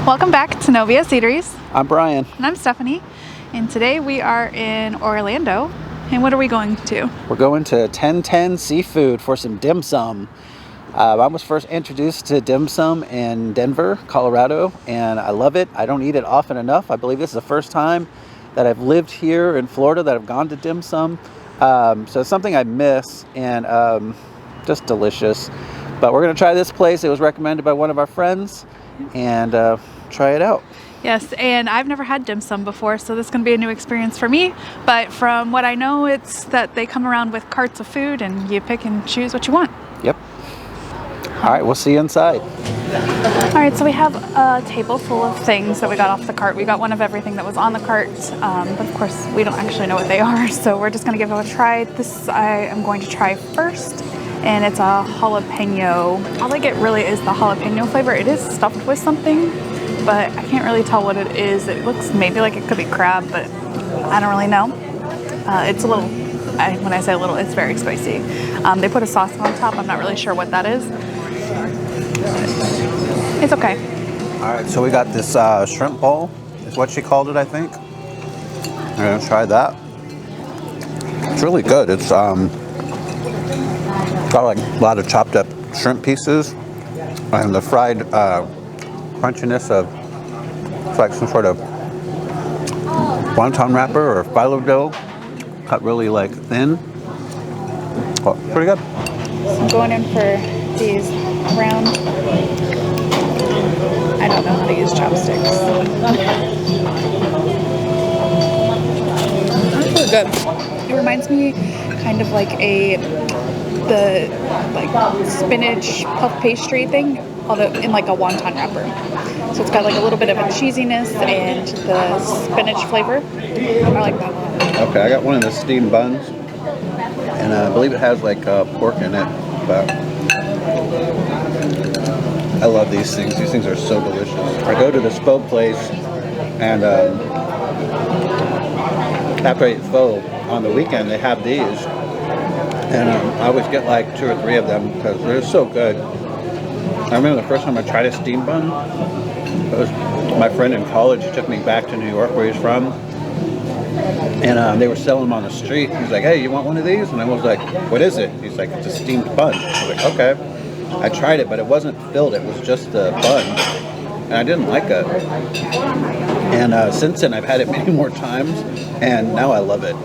Welcome back to Novia's Eateries. I'm Brian. And I'm Stephanie. And today we are in Orlando. And what are we going to? We're going to 1010 Seafood for some dim sum. I was first introduced to dim sum in Denver, Colorado, and I love it. I don't eat it often enough. I believe this is the first time that I've lived here in Florida that I've gone to dim sum. So it's something I miss, and just delicious. But we're going to try this place. It was recommended by one of our friends, and try it out. Yes, and I've never had dim sum before, so this is going to be a new experience for me. But from what I know, it's that they come around with carts of food, and you pick and choose what you want. Yep. All right, we'll see you inside. All right, so we have a table full of things that we got off the cart. We got one of everything that was on the cart, but of course we don't actually know what they are, so we're just going to give it a try. This I am going to try first, and it's a jalapeno. All I get really is the jalapeno flavor. It is stuffed with something, but I can't really tell what it is. It looks maybe like it could be crab, but I don't really know. It's a little, when I say a little, it's very spicy. They put a sauce on top. I'm not really sure what that is. It's okay. All right, so we got this shrimp bowl, is what she called it, I think. I'm gonna try that. It's really good. It's got like a lot of chopped up shrimp pieces, and the fried crunchiness of, it's like some sort of wonton wrapper or phyllo dough, cut really like thin. Oh, pretty good. So I'm going in for these round, I don't know how to use chopsticks. That's really good. It reminds me kind of like the spinach puff pastry thing, although in like a wonton wrapper. So it's got like a little bit of a cheesiness and the spinach flavor. I like that one. Okay, I got one of the steamed buns, and I believe it has like pork in it, but I love these things. These things are so delicious. I go to the pho place, and after I eat pho on the weekend, they have these, and I always get like 2 or 3 of them because they're so good. I remember the first time I tried a steamed bun, it was my friend in college who took me back to New York, where he's from, and they were selling them on the street. He's like, "Hey, you want one of these?" And I was like, "What is it?" He's like, "It's a steamed bun." I was like, "Okay." I tried it, but it wasn't filled. It was just the bun, and I didn't like it. And since then, I've had it many more times, and now I love it.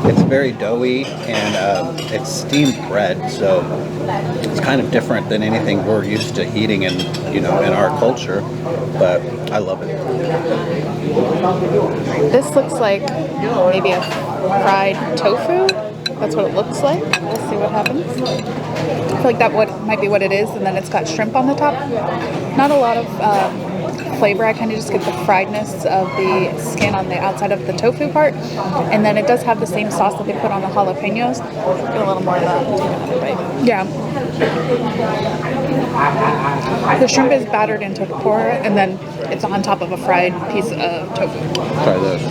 It's very doughy, and it's steamed bread, so it's kind of different than anything we're used to eating in our culture. But I love it. This looks like maybe a fried tofu. That's what it looks like. Let's see what happens. I feel like that might be what it is, and then it's got shrimp on the top. Not a lot of flavor. I kind of just get the friedness of the skin on the outside of the tofu part, and then it does have the same sauce that they put on the jalapenos. Get a little more of that. Yeah. The shrimp is battered into tempura, and then it's on top of a fried piece of tofu. Try this.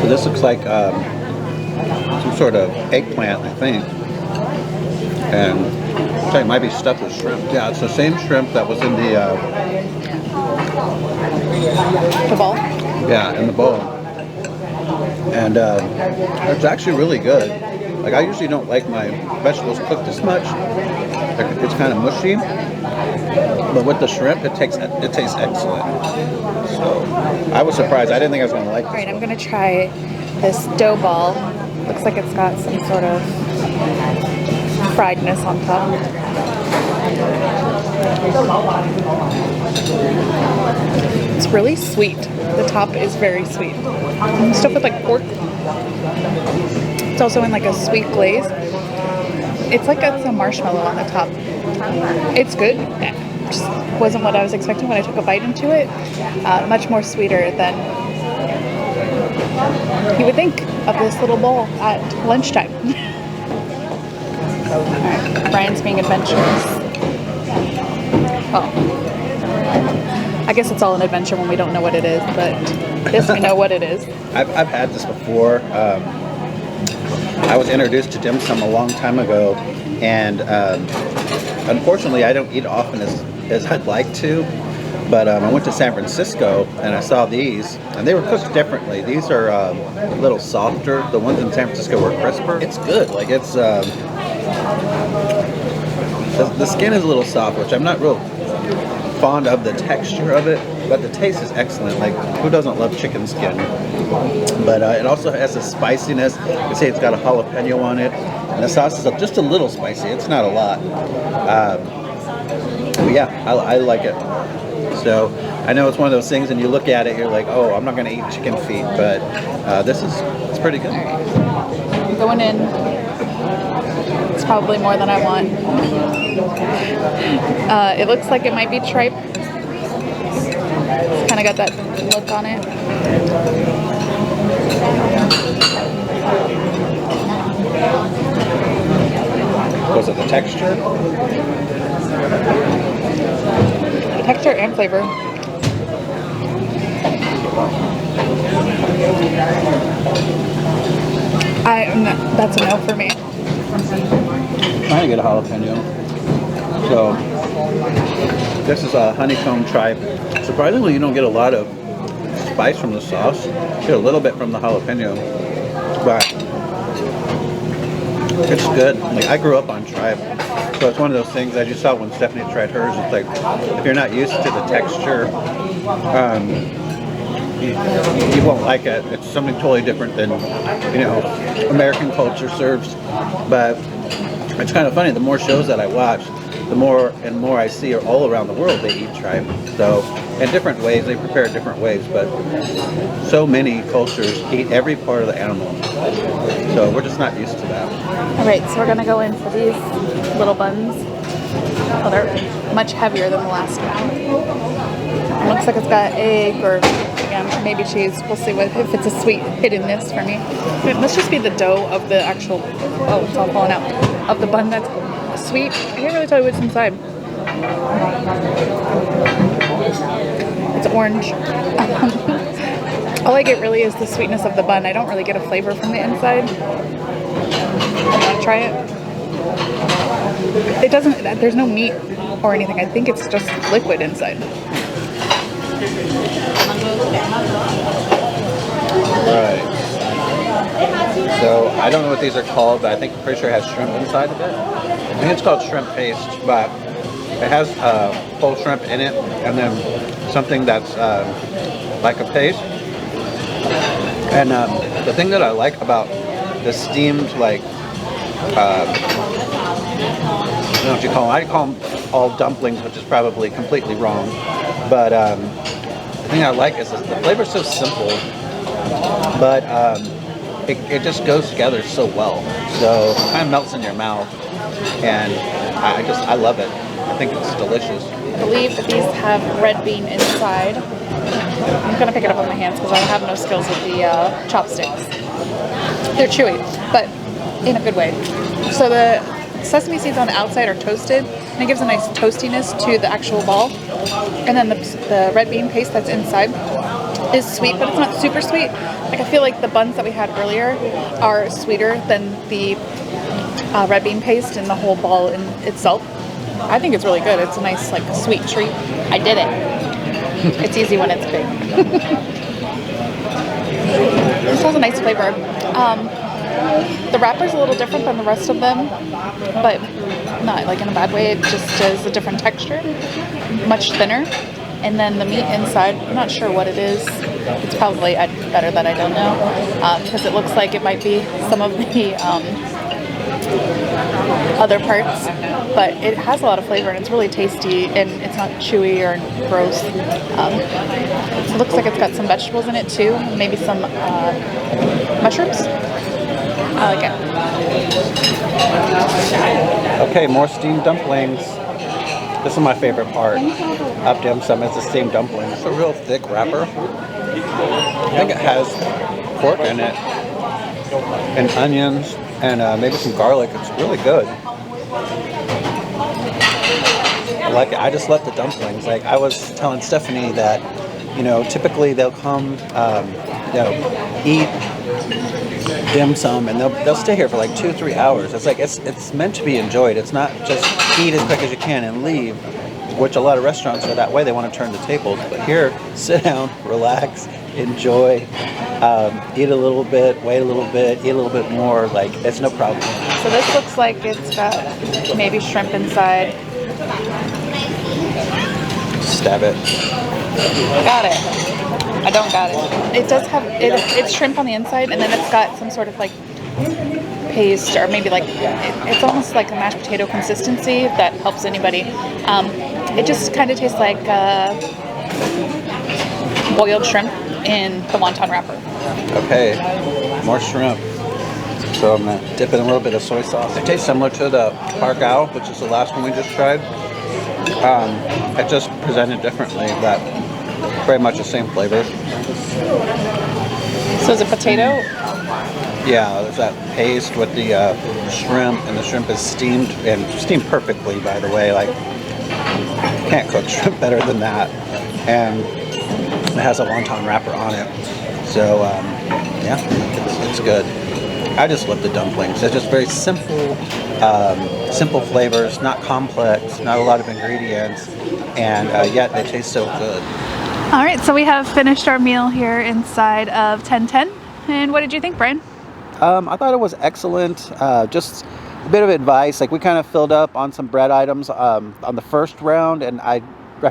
So this looks like some sort of eggplant, I think, and it might be stuffed with shrimp. Yeah, it's the same shrimp that was in the bowl. Yeah, in the bowl, and it's actually really good. Like, I usually don't like my vegetables cooked this much. It's kind of mushy, but with the shrimp, it tastes excellent. So I was surprised. I didn't think I was going to like this. All right, I'm going to try this dough ball. Looks like it's got some sort of friedness on top. It's really sweet. The top is very sweet. Stuff with like pork. It's also in like a sweet glaze. It's like it's a marshmallow on the top. It's good. Just wasn't what I was expecting when I took a bite into it. Much more sweeter than you would think of this little bowl at lunchtime. Alright, Brian's being adventurous. Oh. I guess it's all an adventure when we don't know what it is, but this we know what it is. I've had this before. I was introduced to dim sum a long time ago, and unfortunately, I don't eat often as I'd like to. But I went to San Francisco and I saw these, and they were cooked differently. These are a little softer. The ones in San Francisco were crisper. It's good. Like it's the skin is a little soft, which I'm not real fond of the texture of it, but the taste is excellent. Like, who doesn't love chicken skin? But it also has a spiciness. You can see it's got a jalapeno on it, and the sauce is just a little spicy. It's not a lot. But yeah, I like it. So I know it's one of those things, and you look at it, you're like, oh, I'm not going to eat chicken feet, but it's pretty good. I'm going in. It's probably more than I want. It looks like it might be tripe. It's kind of got that look on it. Was it the texture? Texture and flavor. That's a no for me. I'm trying to get a jalapeno. So this is a honeycomb tripe. Surprisingly, you don't get a lot of spice from the sauce. You get a little bit from the jalapeno, but it's good. Like, I grew up on tripe. So it's one of those things, as you saw when Stephanie tried hers, it's like, if you're not used to the texture, you won't like it. It's something totally different than, American culture serves. But it's kind of funny, the more shows that I watch, the more and more I see all around the world they eat tripe. So in different ways, they prepare it different ways, but so many cultures eat every part of the animal. So we're just not used to that. All right, so we're gonna go in for these little buns. Oh, they're much heavier than the last one. It looks like it's got egg or again, maybe cheese. We'll see if it's a sweet hiddenness for me. It must just be the dough of the actual, oh, it's all falling out, of the bun that's sweet. I can't really tell you what's inside. It's orange. All I get really is the sweetness of the bun. I don't really get a flavor from the inside. You want to try it? It doesn't, there's no meat or anything. I think it's just liquid inside. Right. So I don't know what these are called, but I'm pretty sure it has shrimp inside of it. I think it's called shrimp paste, but it has whole shrimp in it, and then something that's like a paste. And the thing that I like about the steamed, like, I don't know what you call them. I call them all dumplings, which is probably completely wrong. But the thing I like is the flavor's so simple, but it just goes together so well. So it kind of melts in your mouth, and I love it. I think it's delicious. I believe that these have red bean inside. I'm gonna pick it up with my hands because I have no skills with the chopsticks. They're chewy, but in a good way. So the sesame seeds on the outside are toasted, and it gives a nice toastiness to the actual ball. And then the red bean paste that's inside is sweet, but it's not super sweet. Like, I feel like the buns that we had earlier are sweeter than the red bean paste and the whole ball in itself. I think it's really good. It's a nice, like, sweet treat. I did it. It's easy when it's big. This has a nice flavor. The wrapper's a little different than the rest of them, but not like in a bad way. It just is a different texture, much thinner. And then the meat inside, I'm not sure what it is. It's probably better that I don't know, because it looks like it might be some of the other parts, but it has a lot of flavor and it's really tasty, and it's not chewy or gross. So it looks like it's got some vegetables in it too, maybe some mushrooms. I like it. Okay, more steamed dumplings. This is my favorite part of dim sum, is the steamed dumpling. It's a real thick wrapper. I think it has pork in it, and onions, and maybe some garlic. It's really good. I like it. I just love the dumplings. Like, I was telling Stephanie that, typically they'll come, eat dim sum, and they'll stay here for like 2-3 hours. It's like it's meant to be enjoyed. It's not just eat as quick as you can and leave, which a lot of restaurants are that way. They want to turn the tables, but here, sit down, relax, enjoy, eat a little bit, wait a little bit, eat a little bit more. Like, it's no problem. So this looks like it's got maybe shrimp inside. Stab it. Got it. I don't got it. It does have it's shrimp on the inside, and then it's got some sort of like paste, or maybe like it's almost like a mashed potato consistency, if that helps anybody. It just kind of tastes like boiled shrimp in the wonton wrapper. Okay, more shrimp. So I'm gonna dip in a little bit of soy sauce. It tastes similar to the par gao, which is the last one we just tried. It just presented differently, but very much the same flavor. So is it potato? Yeah, there's that paste with the shrimp, and the shrimp is steamed, and steamed perfectly, by the way. Like, can't cook shrimp better than that. And it has a wonton wrapper on it. So, yeah, it's good. I just love the dumplings. They're just very simple, simple flavors, not complex, not a lot of ingredients, and yet they taste so good. All right, so we have finished our meal here inside of 1010. And what did you think, Brian? I thought it was excellent. Just a bit of advice. Like, we kind of filled up on some bread items on the first round, and I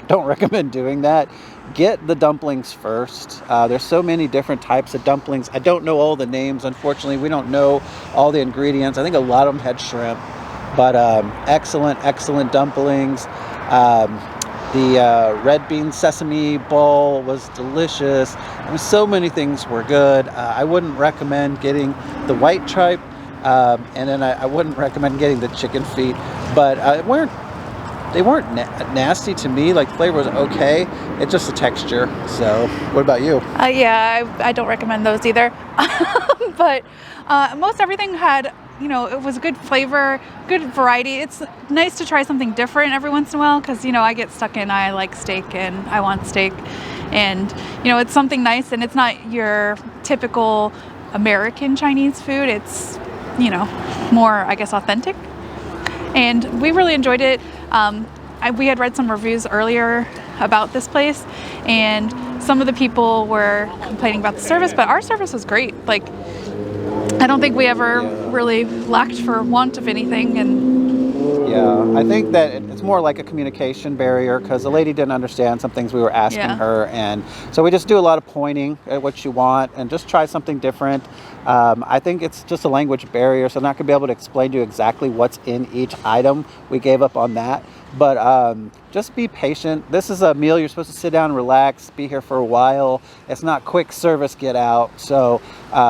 don't recommend doing that. Get the dumplings first. There's so many different types of dumplings. I don't know all the names, unfortunately. We don't know all the ingredients. I think a lot of them had shrimp, but excellent dumplings. The red bean sesame bowl was delicious. I mean, so many things were good. I wouldn't recommend getting the white tripe, and then I wouldn't recommend getting the chicken feet, but they weren't nasty to me. Like, flavor was okay. It's just the texture. So, what about you? Yeah, I don't recommend those either. But most everything had, you know, it was good flavor, good variety. It's nice to try something different every once in a while, because, you know, I get stuck in, I like steak and I want steak. And, you know, it's something nice, and it's not your typical American Chinese food. It's, you know, more, I guess, authentic. And we really enjoyed it. We had read some reviews earlier about this place, and some of the people were complaining about the service, but our service was great. Like, I don't think we ever really lacked for want of anything. And yeah, I think that it's more like a communication barrier, because the lady didn't understand some things we were asking her, and so we just do a lot of pointing at what you want and just try something different. I think it's just a language barrier, so I'm not going to be able to explain to you exactly what's in each item. We gave up on that, but just be patient. This is a meal you're supposed to sit down, relax, be here for a while. It's not quick service, get out. So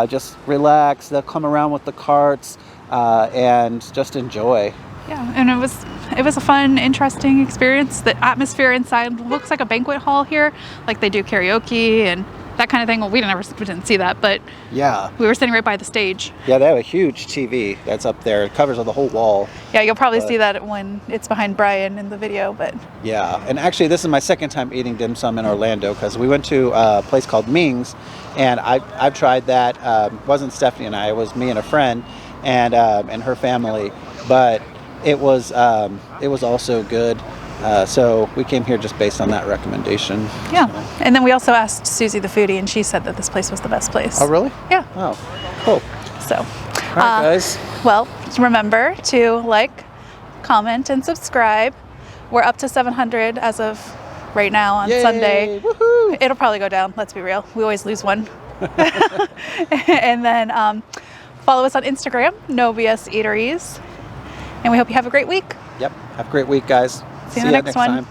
just relax. They'll come around with the carts, and just enjoy. Yeah, and it was a fun, interesting experience. The atmosphere inside looks like a banquet hall here. Like, they do karaoke and that kind of thing. Well, we didn't see that, but yeah, we were sitting right by the stage. Yeah, they have a huge TV that's up there. It covers the whole wall. Yeah, you'll probably see that when it's behind Brian in the video, but yeah. And actually, this is my second time eating dim sum in Orlando, because we went to a place called Ming's, and I've tried that. It wasn't Stephanie and I, it was me and a friend and her family, but it was also good. So we came here just based on that recommendation. Yeah, and then we also asked Soozie the Foodie, and she said that this place was the best place. Oh, really? Yeah. Oh, cool. So, all right, guys. Well, remember to like, comment, and subscribe. We're up to 700 as of right now on Sunday. Woohoo! It'll probably go down, let's be real. We always lose one. And then follow us on Instagram, No BS Eateries. And we hope you have a great week. Yep. Have a great week, guys. See you in the next one. Time.